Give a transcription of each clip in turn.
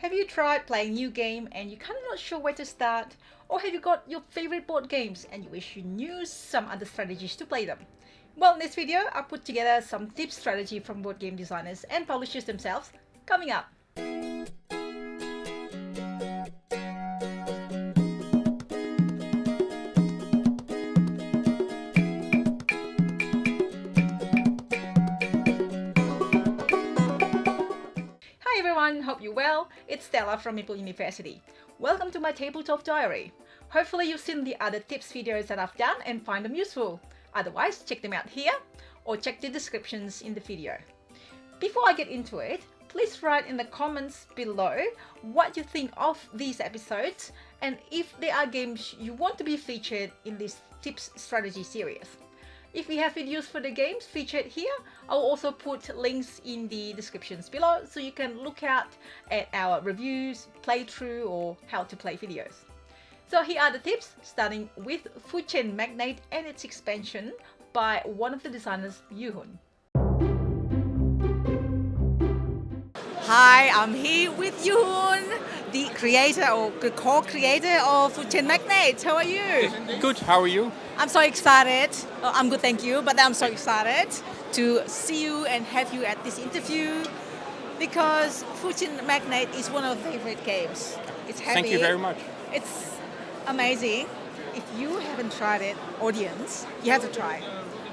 Have you tried playing a new game and you're kind of not sure where to start? Or have you got your favorite board games and you wish you knew some other strategies to play them? Well, in this video, I put together some tips strategy from board game designers and publishers themselves coming up. Hi everyone, hope you're well. It's Stella from Meeple University. Welcome to my tabletop diary. Hopefully you've seen the other tips videos that I've done and find them useful. Otherwise, check them out here or check the descriptions in the video. Before I get into it, please write in the comments below what you think of these episodes and if there are games you want to be featured in this tips strategy series. If we have videos for the games featured here, I'll also put links in the descriptions below so you can look out at our reviews, playthrough or how to play videos. So here are the tips, starting with Food Chain Magnate and its expansion by one of the designers, Jeroen. Hi, I'm here with Jeroen, the creator or the co-creator of Food Chain Magnate. How are you? Good, how are you? I'm so excited. Oh, I'm good, thank you. But I'm so excited to see you and have you at this interview because Food Chain Magnate is one of my favorite games. It's heavy. Thank you very much. It's amazing. If you haven't tried it, audience, you have to try.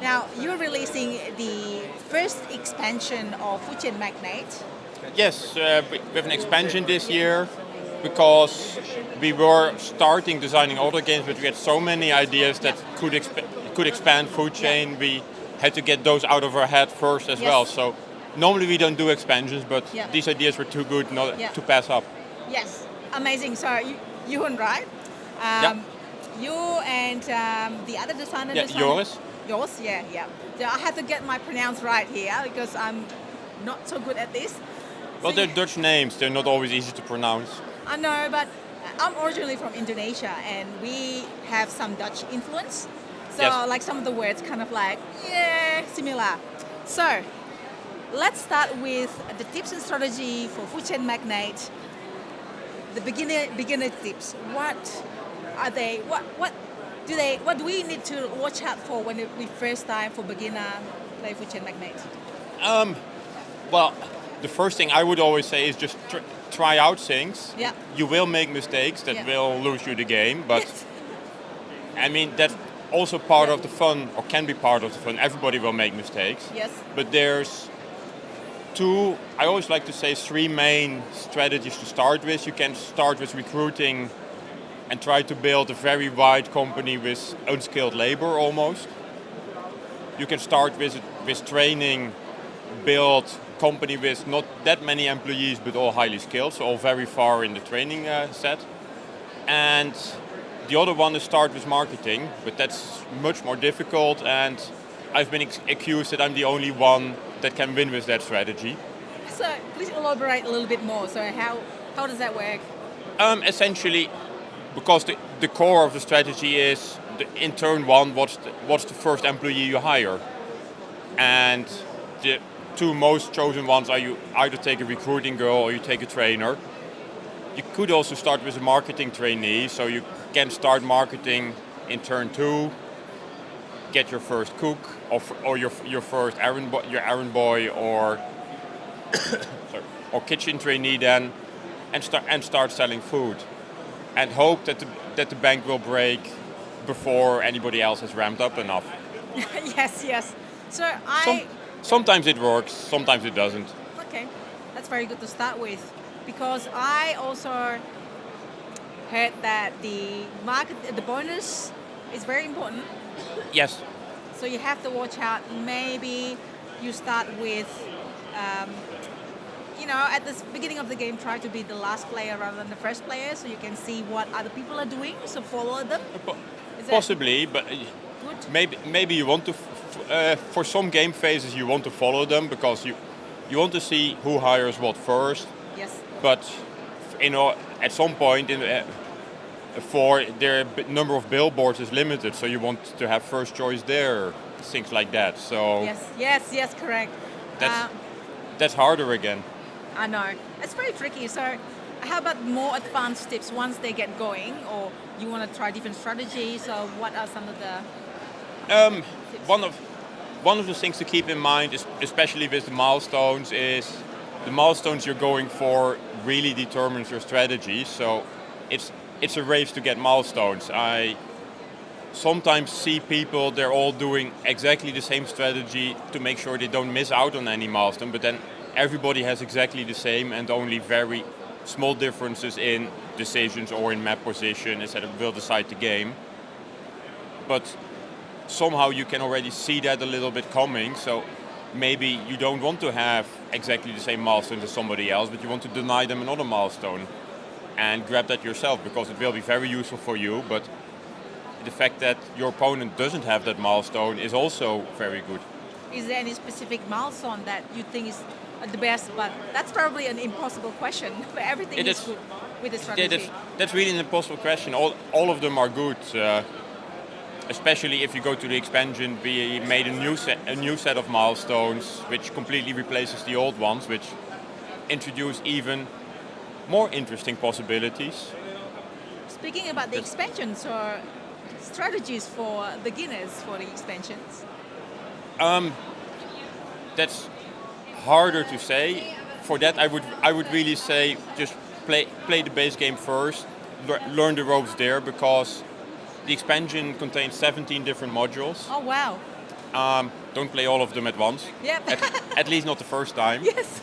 Now, you're releasing the first expansion of Food Chain Magnate. Yes, we have an expansion this year because we were starting designing other games, but we had so many ideas that could expand Food Chain. We had to get those out of our head first as well. So normally we don't do expansions, but these ideas were too good not to pass up. Yes, amazing. So you and right? You and the other designer. Joris. Yours, yeah. So I have to get my pronounce right here because I'm not so good at this. Well, they're Dutch names. They're not always easy to pronounce. I know, but I'm originally from Indonesia and we have some Dutch influence. So like some of the words kind of like, similar. So let's start with the tips and strategy for Food Chain Magnate. The beginner tips. What are they? What do we need to watch out for when we first time for beginner play Food Chain Magnate? Well, the first thing I would always say is just try out things. Yeah. You will make mistakes that will lose you the game, but I mean that's also part of the fun, or can be part of the fun. Everybody will make mistakes. Yes. But there's I always like to say three main strategies to start with. You can start with recruiting and try to build a very wide company with unskilled labor almost. You can start with training, build company with not that many employees but all highly skilled, so all very far in the training set. And the other one is start with marketing, but that's much more difficult, and I've been accused that I'm the only one that can win with that strategy. So please elaborate a little bit more. So how does that work? Essentially, because the core of the strategy is in turn one, what's the first employee you hire, and the two most chosen ones are you either take a recruiting girl or you take a trainer. You could also start with a marketing trainee, so you can start marketing in turn two, get your first cook or your first errand boy or or kitchen trainee then, and start selling food, and hope that the bank will break before anybody else has ramped up enough. Yes. So Sometimes it works, sometimes it doesn't. Okay, that's very good to start with, because I also heard that the bonus is very important. Yes. So you have to watch out. Maybe you start with, at the beginning of the game, try to be the last player rather than the first player, so you can see what other people are doing. So follow them. Possibly, but maybe you want to. For some game phases, you want to follow them because you want to see who hires what first. Yes. But at some point their number of billboards is limited, so you want to have first choice there, things like that. So yes, correct. That's harder again. I know. It's very tricky. So how about more advanced tips once they get going, or you want to try different strategies, or what are some of the tips? One of the things to keep in mind, especially with the milestones, is the milestones you're going for really determines your strategy. So it's a race to get milestones. I sometimes see people, they're all doing exactly the same strategy to make sure they don't miss out on any milestone, but then everybody has exactly the same and only very small differences in decisions or in map position, etc. will decide the game. But somehow you can already see that a little bit coming, so maybe you don't want to have exactly the same milestone as somebody else, but you want to deny them another milestone and grab that yourself, because it will be very useful for you, but the fact that your opponent doesn't have that milestone is also very good. Is there any specific milestone that you think is the best? But that's probably an impossible question. But everything is good with the strategy. Yeah, that's really an impossible question. All of them are good. Especially if you go to the expansion, we made a new set of milestones which completely replaces the old ones, which introduce even more interesting possibilities. Speaking about the expansions or strategies for beginners for the expansions? That's harder to say. For that, I would really say just play the base game first, learn the ropes there, because the expansion contains 17 different modules. Oh wow! Don't play all of them at once. Yep. At least not the first time. Yes.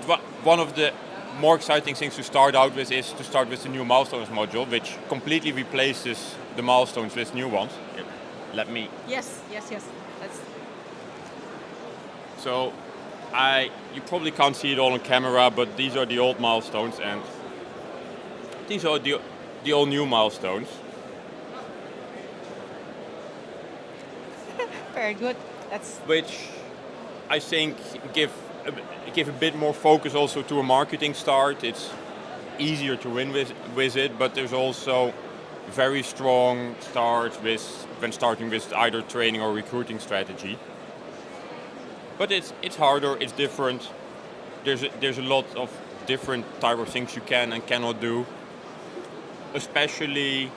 But one of the more exciting things to start out with is to start with the new milestones module, which completely replaces the milestones with new ones. Let me. Yes. That's... So, you probably can't see it all on camera, but these are the old milestones, and these are the all new milestones. Very good. That's... Which I think give a bit more focus also to a marketing start. It's easier to win with it, but there's also very strong starts when starting with either training or recruiting strategy. But it's harder, it's different. There's a lot of different type of things you can and cannot do. Especially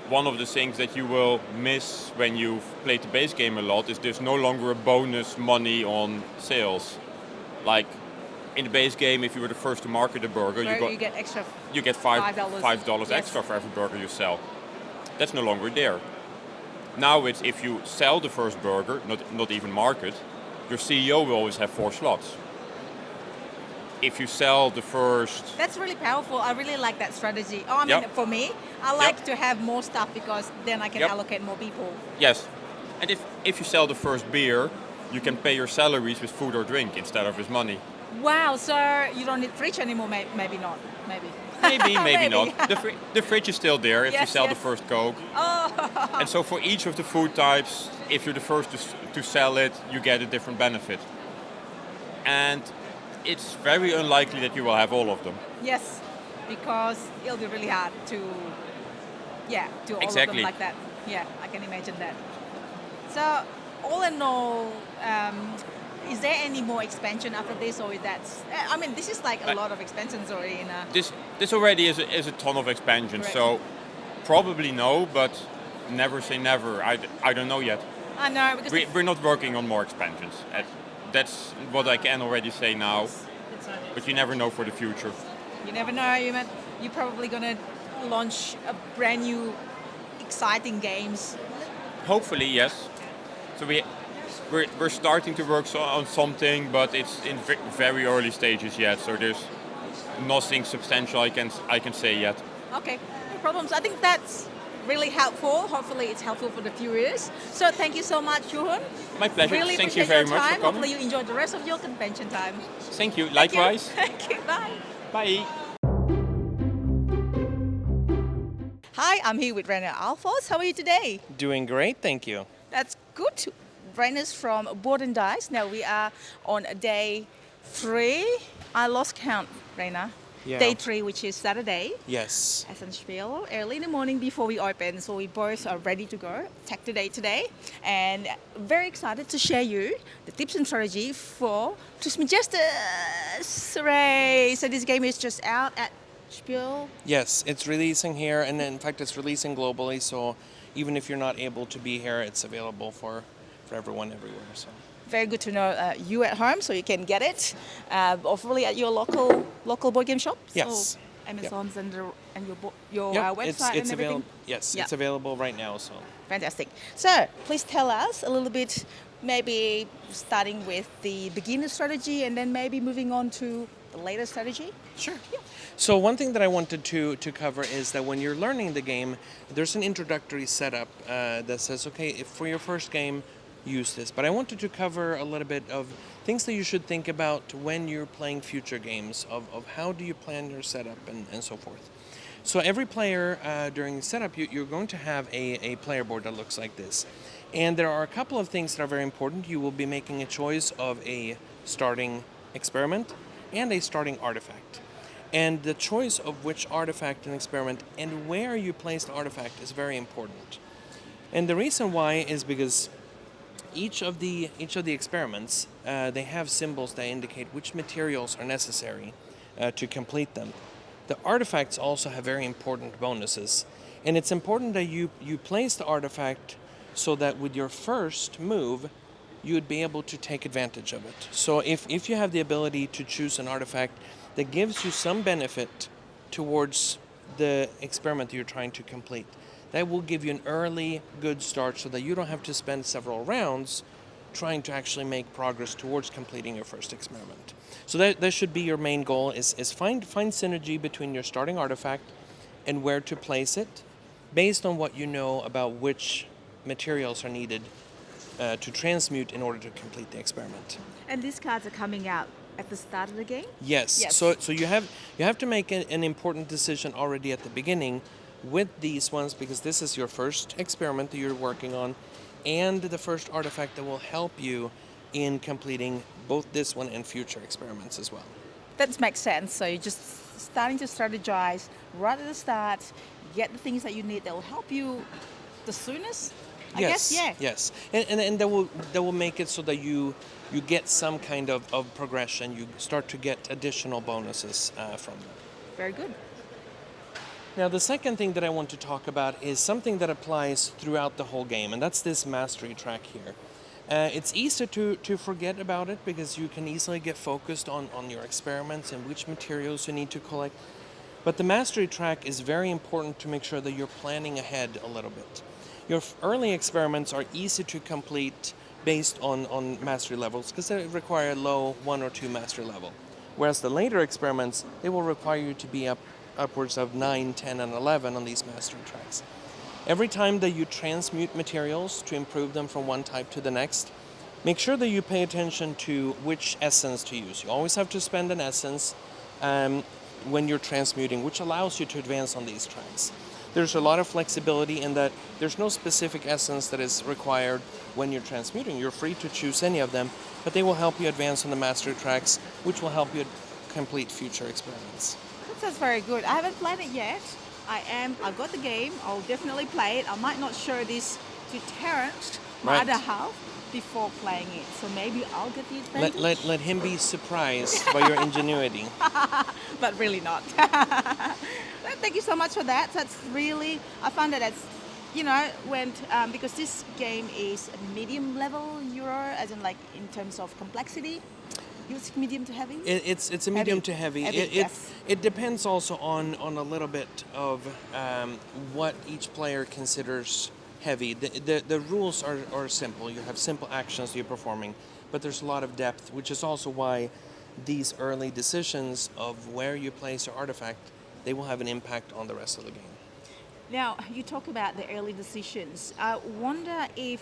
one of the things that you will miss when you've played the base game a lot is there's no longer a bonus money on sales. Like in the base game, if you were the first to market a burger, you get extra. You get $5 yes. extra for every burger you sell. That's no longer there. Now it's if you sell the first burger, not even market, your CEO will always have 4 slots. If you sell the first... That's really powerful. I really like that strategy. Oh, I mean, for me, I like to have more stuff because then I can allocate more people. Yes. And if you sell the first beer, you can pay your salaries with food or drink instead of with money. Wow, so you don't need fridge anymore? Maybe not. Maybe. Maybe not. The fridge is still there if you sell the first Coke. Oh. And so for each of the food types, if you're the first to sell it, you get a different benefit. And it's very unlikely that you will have all of them. Yes, because it'll be really hard to do all of them like that. Yeah, I can imagine that. So, all in all, is there any more expansion after this, or is that? I mean, this is like a lot of expansions already. This already is a ton of expansion. Correct. So probably no, but never say never. I don't know yet. I know because we're not working on more expansions. That's what I can already say now. But you never know for the future. You never know. You're probably gonna launch a brand new, exciting games. Hopefully, yes. So we're starting to work on something, but it's in very early stages yet. So there's nothing substantial I can say yet. Okay, no problems. I think that's really helpful. Hopefully, it's helpful for the viewers. So thank you so much, Jeroen. My pleasure. Really Thank you very much for coming. Hopefully, you enjoy the rest of your convention time. Thank you. Likewise. Thank you. Bye. Bye. Hi, I'm here with Rainer Åhlfors. How are you today? Doing great, thank you. That's good. Rainer's from Board and Dice. Now we are on day 3. I lost count, Rainer. Yeah. day 3, which is Saturday. Yes. Spiel early in the morning before we open, so we both are ready to go. Tech today, and very excited to share you the tips and strategy for Trismegistus. Hooray! So this game is just out at Spiel. Yes, it's releasing here, and in fact, it's releasing globally. So even if you're not able to be here, it's available for everyone everywhere. So. Very good to know you at home, so you can get it, hopefully at your local board game shops. Yes. Or Amazon's and your Yep, website it's and everything. available. Yes, Yeah. it's available right now. So. Fantastic. So please tell us a little bit, maybe starting with the beginner strategy and then maybe moving on to the later strategy. Sure. Yeah. So one thing that I wanted to cover is that when you're learning the game, there's an introductory setup that says, okay, if for your first game, use this. But I wanted to cover a little bit of things that you should think about when you're playing future games, of how do you plan your setup and so forth. So every player during setup, you're going to have a player board that looks like this. And there are a couple of things that are very important. You will be making a choice of a starting experiment and a starting artifact. And the choice of which artifact and experiment and where you place the artifact is very important. And the reason why is because each of the experiments, they have symbols that indicate which materials are necessary to complete them. The artifacts also have very important bonuses, and it's important that you place the artifact so that with your first move, you would be able to take advantage of it. So if you have the ability to choose an artifact that gives you some benefit towards the experiment that you're trying to complete, that will give you an early good start so that you don't have to spend several rounds trying to actually make progress towards completing your first experiment. So that should be your main goal, is find synergy between your starting artifact and where to place it based on what you know about which materials are needed to transmute in order to complete the experiment. And these cards are coming out at the start of the game? Yes. So you have to make an important decision already at the beginning with these ones, because this is your first experiment that you're working on and the first artifact that will help you in completing both this one and future experiments as well. That makes sense. So you're just starting to strategize right at the start, get the things that you need that will help you the soonest, I guess? Yeah. Yes. And that will make it so that you get some kind of progression. You start to get additional bonuses from them. Very good. Now, the second thing that I want to talk about is something that applies throughout the whole game, and that's this mastery track here. It's easy to forget about it because you can easily get focused on your experiments and which materials you need to collect. But the mastery track is very important to make sure that you're planning ahead a little bit. Your early experiments are easy to complete based on mastery levels because they require a low 1 or 2 mastery level. Whereas the later experiments, they will require you to be upwards of 9, 10, and 11 on these mastery tracks. Every time that you transmute materials to improve them from one type to the next, make sure that you pay attention to which essence to use. You always have to spend an essence when you're transmuting, which allows you to advance on these tracks. There's a lot of flexibility in that there's no specific essence that is required when you're transmuting. You're free to choose any of them, but they will help you advance on the mastery tracks, which will help you complete future experiments. That sounds very good. I haven't played it yet. I've got the game. I'll definitely play it. I might not show this to Tarrant, my Right. other half, before playing it. So maybe I'll get the advantage. Let him be surprised by your ingenuity. But really not. Thank you so much for that. That's really, I find that that's, because this game is a medium level Euro, as in like in terms of complexity. It's medium to heavy? It's a medium to heavy. Yes. It depends also on a little bit of what each player considers heavy. The rules are simple. You have simple actions you're performing, but there's a lot of depth, which is also why these early decisions of where you place your artifact, they will have an impact on the rest of the game. Now, you talk about the early decisions. I wonder if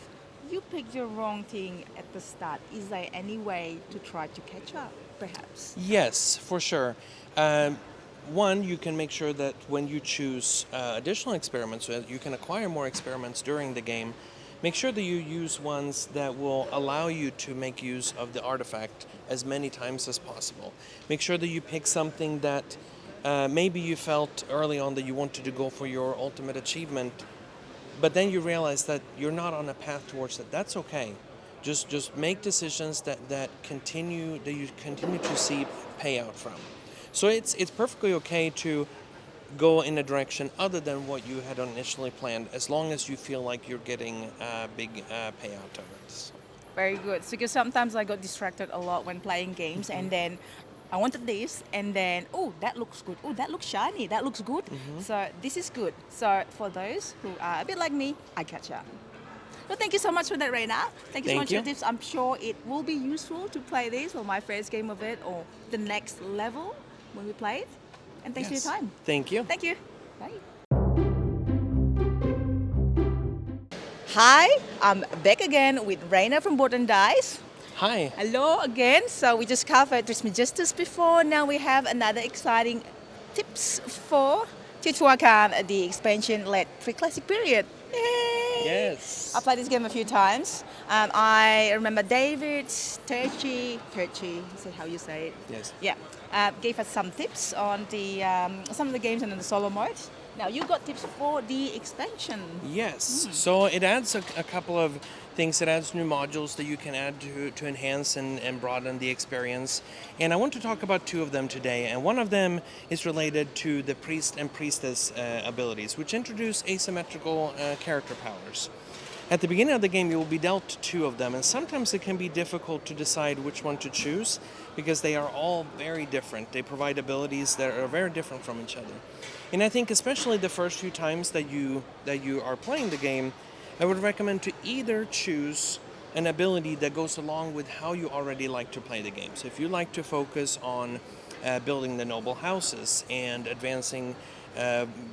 you picked the wrong thing at the start. Is there any way to try to catch up, perhaps? Yes, for sure. One, you can make sure that when you choose additional experiments, so that you can acquire more experiments during the game, make sure that you use ones that will allow you to make use of the artifact as many times as possible. Make sure that you pick something that Maybe you felt early on that you wanted to go for your ultimate achievement, but then you realize that you're not on a path towards it. That's okay. Just make decisions that you continue to see payout from. So it's perfectly okay to go in a direction other than what you had initially planned, as long as you feel like you're getting a big payout of it. Very good. So, because sometimes I got distracted a lot when playing games, and then I wanted this, and then oh, that looks good. Oh, that looks shiny. That looks good. So this is good. So for those who are a bit like me, I catch up. Well, thank you so much for that, Reina. Thank you so Thank much for you. your tips. I'm sure it will be useful to play this or my first game of it or the next level when we play it. And thanks Yes. for your time. Thank you. Thank you. Bye. Hi, I'm back again with Reina from Board and Dice. Hi. Hello again. So we just covered Trismegistus before. Now we have another exciting tips for Teotihuacan, the expansion-led Preclassic period. Yay! Yes. I played this game a few times. I remember David, Turchi, is that how you say it? Yes. Yeah, gave us some tips on the some of the games and in the solo mode. Now you got tips for the expansion. Yes. So it adds a couple of things. It adds new modules that you can add to enhance and broaden the experience. And I want to talk about two of them today. And one of them is related to the priest and priestess abilities, which introduce asymmetrical character powers. At the beginning of the game, you will be dealt two of them, and sometimes it can be difficult to decide which one to choose because they are all very different. They provide abilities that are very different from each other. And I think especially the first few times that you are playing the game, I would recommend to either choose an ability that goes along with how you already like to play the game. So if you like to focus on building the noble houses and advancing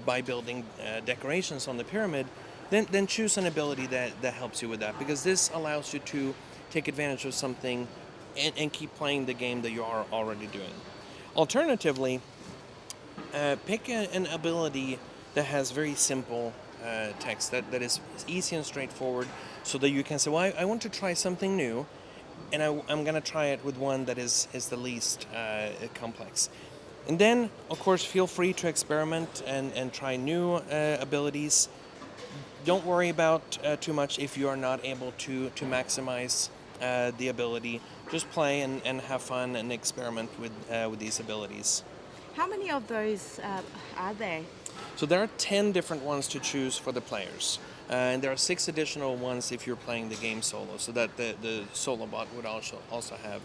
by building decorations on the pyramid, then choose an ability that helps you with that, because this allows you to take advantage of something and keep playing the game that you are already doing. Alternatively, pick an ability that has very simple text that is easy and straightforward, so that you can say, well, I want to try something new, and I'm going to try it with one that is the least complex. And then, of course, feel free to experiment and try new abilities. Don't worry about too much if you are not able to maximize the ability. Just play and have fun and experiment with these abilities. How many of those are there? So there are 10 different ones to choose for the players. And there are 6 additional ones if you're playing the game solo, so that the solo bot would also have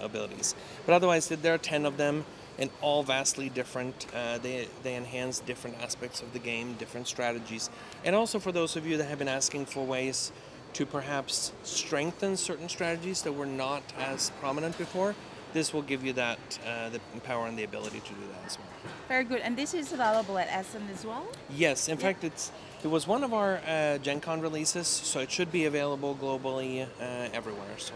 abilities. But otherwise, there are 10 of them, and all vastly different. They enhance different aspects of the game, different strategies. And also for those of you that have been asking for ways to perhaps strengthen certain strategies that were not as prominent before, this will give you that the power and the ability to do that as well. Very good. And this is available at Essen as well? Yes, in fact, it was one of our Gen Con releases, so it should be available globally everywhere. So.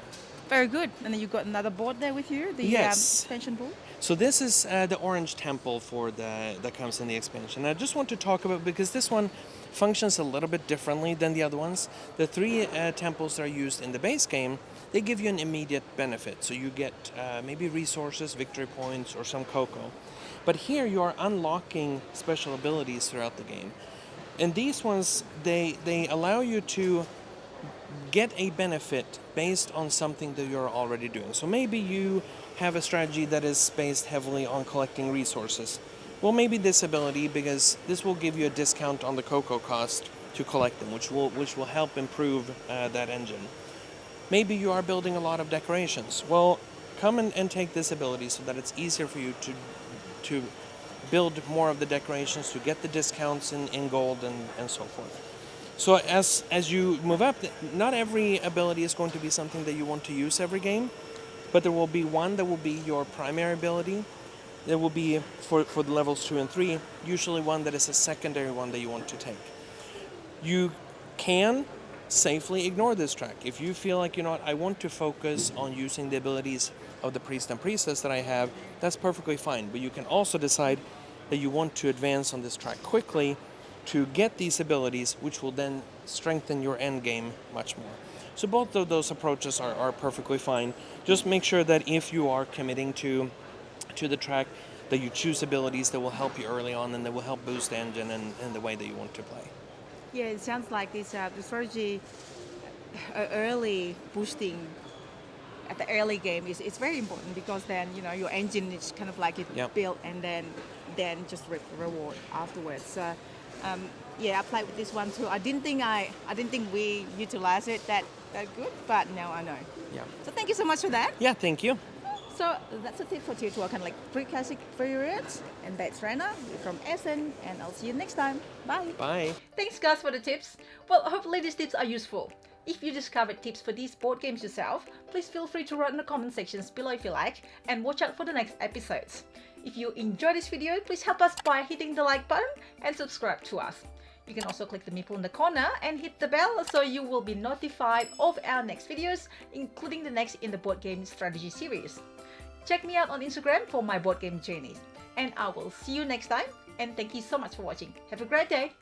Very good. And then you've got another board there with you, the Yes. expansion board? So this is the orange temple that comes in the expansion. I just want to talk about, because this one functions a little bit differently than the other ones. The 3 temples that are used in the base game, they give you an immediate benefit. So you get maybe resources, victory points, or some cocoa. But here you are unlocking special abilities throughout the game. And these ones, they allow you to get a benefit based on something that you're already doing. So maybe you have a strategy that is based heavily on collecting resources. Well, maybe this ability, because this will give you a discount on the cocoa cost to collect them, which will help improve that engine. Maybe you are building a lot of decorations. Well, come and take this ability so that it's easier for you to build more of the decorations, to get the discounts in gold and so forth. So as you move up, not every ability is going to be something that you want to use every game, but there will be one that will be your primary ability. There will be, for the levels 2 and 3, usually one that is a secondary one that you want to take. You can safely ignore this track. If you feel like, I want to focus on using the abilities of the priest and priestess that I have, that's perfectly fine. But you can also decide that you want to advance on this track quickly to get these abilities, which will then strengthen your end game much more. So both of those approaches are perfectly fine. Just make sure that if you are committing to the track, that you choose abilities that will help you early on and that will help boost the engine and the way that you want to play. Yeah, it sounds like this the strategy early boosting at the early game is very important, because then your engine is kind of like built, and then just reward afterwards. So yeah, I played with this one too. I didn't think we utilized it that good, but now I know. Yeah. So thank you so much for that. Yeah, thank you. So that's a tip for Teotihuacan, like Preclassic favorites, and that's Rena from Essen, and I'll see you next time. Bye. Bye. Thanks guys for the tips. Well, hopefully these tips are useful. If you discovered tips for these board games yourself, please feel free to write in the comment sections below if you like, and watch out for the next episodes. If you enjoyed this video, please help us by hitting the like button and subscribe to us. You can also click the Meeple in the corner and hit the bell so you will be notified of our next videos, including the next in the board game strategy series. Check me out on Instagram for my board game journeys. And I will see you next time, and thank you so much for watching. Have a great day!